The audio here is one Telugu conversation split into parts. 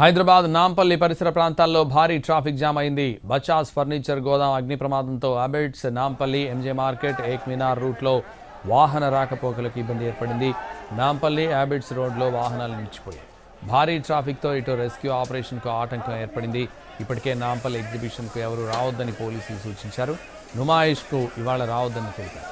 హైదరాబాద్ నాంపల్లి పరిసర ప్రాంతాల్లో భారీ ట్రాఫిక్ జామ్ అయింది. బచాస్ ఫర్నిచర్ గోదాం అగ్ని ప్రమాదంతో అబిడ్స్, నాంపల్లి, ఎంజే మార్కెట్, ఏక్ మినార్ రూట్లో వాహన రాకపోకలకు ఇబ్బంది ఏర్పడింది. నాంపల్లి అబిడ్స్ రోడ్లో వాహనాలు నిలిచిపోయాయి. భారీ ట్రాఫిక్తో ఇటు రెస్క్యూ ఆపరేషన్కు ఆటంకం ఏర్పడింది. ఇప్పటికే నాంపల్లి ఎగ్జిబిషన్కు ఎవరూ రావద్దని పోలీసులు సూచించారు. నుమాయిష్కు ఇవాళ రావద్దని తెలిపారు.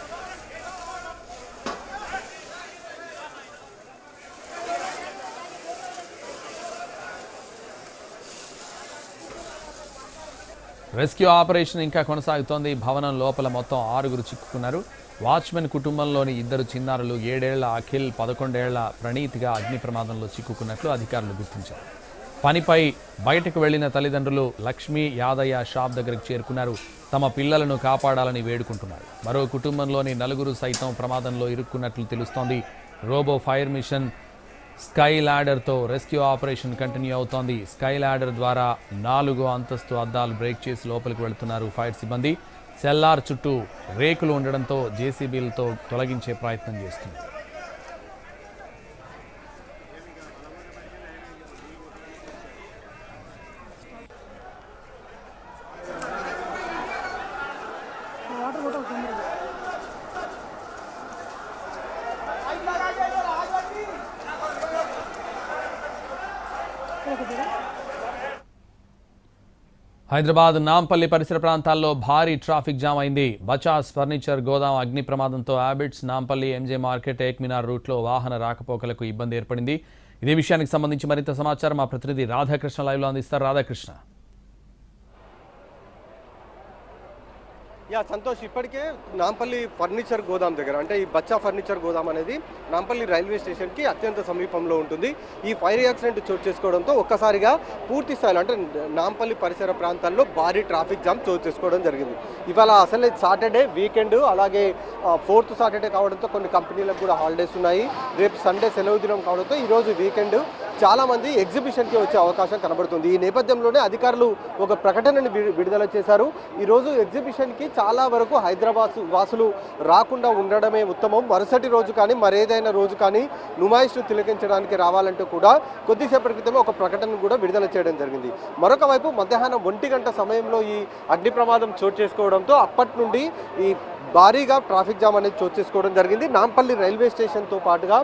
రెస్క్యూ ఆపరేషన్ ఇంకా కొనసాగుతోంది. భవనం లోపల మొత్తం 6గురు చిక్కుకున్నారు. వాచ్మెన్ కుటుంబంలోని 2 చిన్నారులు 7 ఏళ్ల అఖిల్, 11 ఏళ్ల ప్రణీత్గా అగ్ని ప్రమాదంలో చిక్కుకున్నట్లు అధికారులు గుర్తించారు. పనిపై బయటకు వెళ్లిన తల్లిదండ్రులు లక్ష్మీ, యాదయ్య షాప్ దగ్గరకు చేరుకున్నారు. తమ పిల్లలను కాపాడాలని వేడుకుంటున్నారు. మరో కుటుంబంలోని 4గురు సైతం ప్రమాదంలో ఇరుక్కున్నట్లు తెలుస్తోంది. రోబో ఫైర్ మిషన్ స్కై ల్యాడర్తో రెస్క్యూ ఆపరేషన్ కంటిన్యూ అవుతోంది. స్కై ల్యాడర్ ద్వారా 4వ అంతస్తు అద్దాలు బ్రేక్ చేసి లోపలికి వెళుతున్నారు ఫైర్ సిబ్బంది. సెల్లార్ చుట్టూ రేకులు ఉండడంతో జేసీబీలతో తొలగించే ప్రయత్నం చేస్తున్నారు. హైదరాబాద్ నాంపల్లి పరిసర ప్రాంతాల్లో భారీ ట్రాఫిక్ జామ్ అయింది. బచాస్ ఫర్నిచర్ గోదాం అగ్ని ప్రమాదంతో అబిడ్స్, నాంపల్లి, ఎంజే మార్కెట్, ఏక్ మినార్ రూట్లో వాహన రాకపోకలకు ఇబ్బంది ఏర్పడింది. ఇదే విషయానికి సంబంధించి మరింత సమాచారం మా ప్రతినిధి రాధాకృష్ణ లైవ్లో అందిస్తారు. రాధాకృష్ణ. సంతోష్, ఇప్పటికే నాంపల్లి ఫర్నిచర్ గోదాం దగ్గర, అంటే ఈ బచ్చా ఫర్నిచర్ గోదాం అనేది నాంపల్లి రైల్వే స్టేషన్కి అత్యంత సమీపంలో ఉంటుంది. ఈ ఫైర్ యాక్సిడెంట్ చోటు చేసుకోవడంతో ఒక్కసారిగా పూర్తి స్థాయిలో అంటే నాంపల్లి పరిసర ప్రాంతాల్లో భారీ ట్రాఫిక్ జామ్ చోటు చేసుకోవడం జరిగింది. ఇవాళ అసలు సాటర్డే వీకెండ్, అలాగే 4th సాటర్డే కావడంతో కొన్ని కంపెనీలకు కూడా హాలిడేస్ ఉన్నాయి. రేపు సండే సెలవు దినం కావడంతో ఈరోజు వీకెండ్ చాలామంది ఎగ్జిబిషన్కి వచ్చే అవకాశం కనబడుతుంది. ఈ నేపథ్యంలోనే అధికారులు ఒక ప్రకటనను విడుదల చేశారు. ఈరోజు ఎగ్జిబిషన్కి చాలా వరకు హైదరాబాద్ వాసులు రాకుండా ఉండడమే ఉత్తమం. మరుసటి రోజు కానీ మరేదైనా రోజు కానీ నుమాయిష్ను తిలకించడానికి రావాలంటూ కూడా కొద్దిసేపటి క్రితమే ఒక ప్రకటన కూడా విడుదల చేయడం జరిగింది. మరొక వైపు మధ్యాహ్నం 1 గంట సమయంలో ఈ అగ్ని ప్రమాదం చోటు చేసుకోవడంతో అప్పటి నుండి ఈ భారీగా ట్రాఫిక్ జామ్ అనేది చోటు చేసుకోవడం జరిగింది. నాంపల్లి రైల్వే స్టేషన్తో పాటుగా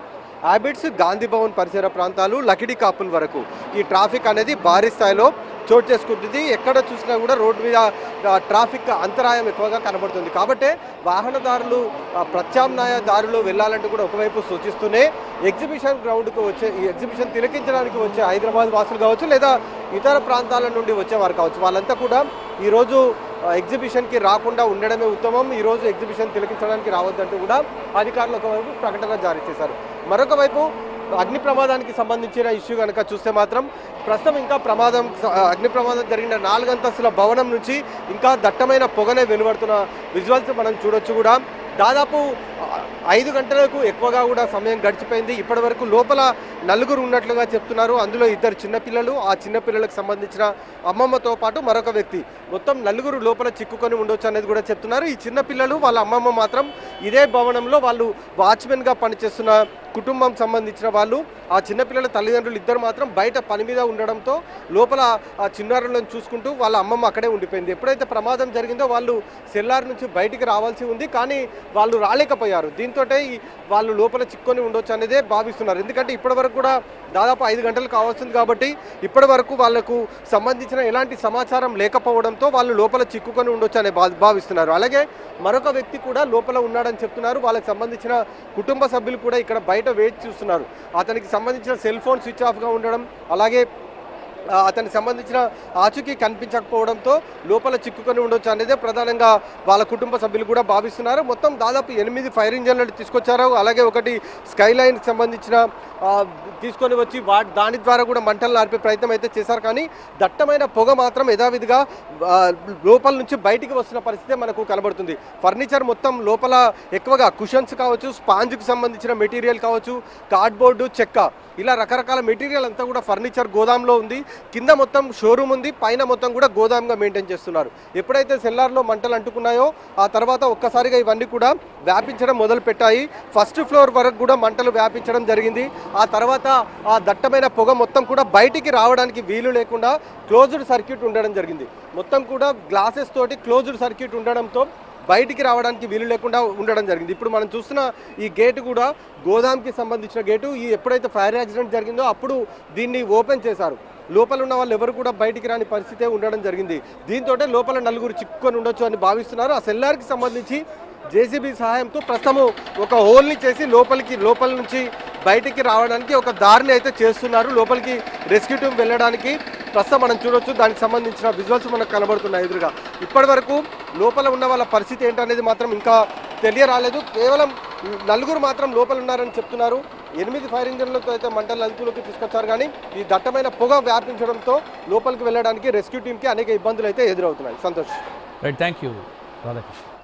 అబిడ్స్, గాంధీ భవన్ పరిసర ప్రాంతాలు, లకిడి కాపుల వరకు ఈ ట్రాఫిక్ అనేది భారీ స్థాయిలో చోటు చేసుకుంటుంది. ఎక్కడ చూసినా కూడా రోడ్డు మీద ట్రాఫిక్ అంతరాయం ఎక్కువగా కనబడుతుంది. కాబట్టి వాహనదారులు ప్రత్యామ్నాయ దారిలో వెళ్ళాలంటూ కూడా ఒకవైపు సూచిస్తూనే ఎగ్జిబిషన్ గ్రౌండ్కు వచ్చే, ఈ ఎగ్జిబిషన్ తిలకించడానికి వచ్చే హైదరాబాద్ వాసులు కావచ్చు, లేదా ఇతర ప్రాంతాల నుండి వచ్చేవారు కావచ్చు, వాళ్ళంతా కూడా ఈరోజు ఎగ్జిబిషన్కి రాకుండా ఉండడమే ఉత్తమం. ఈరోజు ఎగ్జిబిషన్ తిలకించడానికి రావద్దంటూ కూడా అధికారులు ఒకవైపు ప్రకటన జారీ చేశారు. మరొక వైపు అగ్ని ప్రమాదానికి సంబంధించిన ఇష్యూ కనుక చూస్తే మాత్రం ప్రస్తుతం ఇంకా అగ్ని ప్రమాదం జరిగిన 4 అంతస్తుల భవనం నుంచి ఇంకా దట్టమైన పొగనే వెలువడుతున్న విజువల్స్ మనం చూడొచ్చు. కూడా దాదాపు 5 గంటలకు ఎక్కువగా కూడా సమయం గడిచిపోయింది. ఇప్పటి వరకు లోపల 4గురు ఉన్నట్లుగా చెప్తున్నారు. అందులో 2 చిన్నపిల్లలు, ఆ చిన్నపిల్లలకు సంబంధించిన అమ్మమ్మతో పాటు మరొక వ్యక్తి, మొత్తం 4గురు లోపల చిక్కుకొని ఉండొచ్చు అనేది కూడా చెప్తున్నారు. ఈ చిన్నపిల్లలు వాళ్ళ అమ్మమ్మ మాత్రం ఇదే భవనంలో వాళ్ళు వాచ్మెన్గా పనిచేస్తున్న కుటుంబం సంబంధించిన వాళ్ళు, ఆ చిన్నపిల్లల తల్లిదండ్రులు 2 మాత్రం బయట పని మీద ఉండడంతో లోపల ఆ చిన్నారులను చూసుకుంటూ వాళ్ళ అమ్మమ్మ అక్కడే ఉండిపోయింది. ఎప్పుడైతే ప్రమాదం జరిగిందో వాళ్ళు సెల్లార్ నుంచి బయటికి రావాల్సి ఉంది, కానీ వాళ్ళు రాలేకపోయారు. దీంతో వాళ్ళు లోపల చిక్కుకొని ఉండొచ్చు అనేదే భావిస్తున్నారు. ఎందుకంటే ఇప్పటి వరకు కూడా దాదాపు 5 గంటలు కావాల్సింది కాబట్టి ఇప్పటి వరకు వాళ్లకు సంబంధించిన ఎలాంటి సమాచారం లేకపోవడంతో వాళ్ళు లోపల చిక్కుకొని ఉండొచ్చు అనే భావిస్తున్నారు. అలాగే మరొక వ్యక్తి కూడా లోపల ఉన్నాడని చెప్తున్నారు. వాళ్ళకి సంబంధించిన కుటుంబ సభ్యులు కూడా ఇక్కడ బయట వేచి చూస్తున్నారు. అతనికి సంబంధించిన సెల్ ఫోన్ స్విచ్ ఆఫ్గా ఉండడం, అలాగే అతనికి సంబంధించిన ఆచూకీ కనిపించకపోవడంతో లోపల చిక్కుకొని ఉండొచ్చు అనేదే ప్రధానంగా వాళ్ళ కుటుంబ సభ్యులు కూడా భావిస్తున్నారు. మొత్తం దాదాపు 8 ఫైర్ ఇంజన్లను తీసుకొచ్చారు. అలాగే ఒకటి స్కై లైన్కి సంబంధించిన తీసుకొని వచ్చి దాని ద్వారా కూడా మంటలు ఆర్పే ప్రయత్నం అయితే చేశారు. కానీ దట్టమైన పొగ మాత్రం యథావిధిగా లోపల నుంచి బయటికి వస్తున్న పరిస్థితి మనకు కనబడుతుంది. ఫర్నిచర్ మొత్తం లోపల ఎక్కువగా కుషన్స్ కావచ్చు, స్పాంజ్కి సంబంధించిన మెటీరియల్ కావచ్చు, కార్డ్బోర్డు, చెక్క, ఇలా రకరకాల మెటీరియల్ అంతా కూడా ఫర్నిచర్ గోదాంలో ఉంది. కింద మొత్తం షోరూమ్ ఉంది, పైన మొత్తం కూడా గోదాంగా మెయింటైన్ చేస్తున్నారు. ఎప్పుడైతే సెల్లార్లో మంటలు అంటుకున్నాయో ఆ తర్వాత ఒక్కసారిగా ఇవన్నీ కూడా వ్యాపించడం మొదలు పెట్టాయి. ఫస్ట్ ఫ్లోర్ వరకు కూడా మంటలు వ్యాపించడం జరిగింది. ఆ తర్వాత ఆ దట్టమైన పొగ మొత్తం కూడా బయటికి రావడానికి వీలు లేకుండా క్లోజ్డ్ సర్క్యూట్ ఉండడం జరిగింది. మొత్తం కూడా గ్లాసెస్ తోటి క్లోజ్డ్ సర్క్యూట్ ఉండడంతో బయటికి రావడానికి వీలు లేకుండా ఉండడం జరిగింది. ఇప్పుడు మనం చూస్తున్న ఈ గేటు కూడా గోదాంకి సంబంధించిన గేటు. ఈ ఎప్పుడైతే ఫైర్ యాక్సిడెంట్ జరిగిందో అప్పుడు దీన్ని ఓపెన్ చేశారు. లోపల ఉన్న వాళ్ళు ఎవరు కూడా బయటికి రాని పరిస్థితే ఉండడం జరిగింది. దీంతో లోపల నలుగురు చిక్కుకొని ఉండొచ్చు అని భావిస్తున్నారు. ఆ సెల్లార్కి సంబంధించి జేసీబీ సహాయంతో ప్రస్తుతం ఒక హోల్ని చేసి లోపల నుంచి బయటికి రావడానికి ఒక దారిని అయితే చేస్తున్నారు. లోపలికి రెస్క్యూ టీమ్ వెళ్ళడానికి ప్రస్తుతం మనం చూడొచ్చు. దానికి సంబంధించిన విజువల్స్ మనకు కనబడుతున్నాయి ఎదురుగా. ఇప్పటి వరకు లోపల ఉన్న వాళ్ళ పరిస్థితి ఏంటనేది మాత్రం ఇంకా తెలియరాలేదు. కేవలం నలుగురు మాత్రం లోపల ఉన్నారని చెప్తున్నారు. 8 ఫైర్ ఇంజన్లతో అయితే మంటలు అదుపులోకి తీసుకొచ్చారు. కానీ ఈ దట్టమైన పొగ వ్యాపించడంతో లోపలికి వెళ్ళడానికి రెస్క్యూ టీంకి అనేక ఇబ్బందులు అయితే ఎదురవుతున్నాయి. Santosh. Right, thank you Radhakrishna.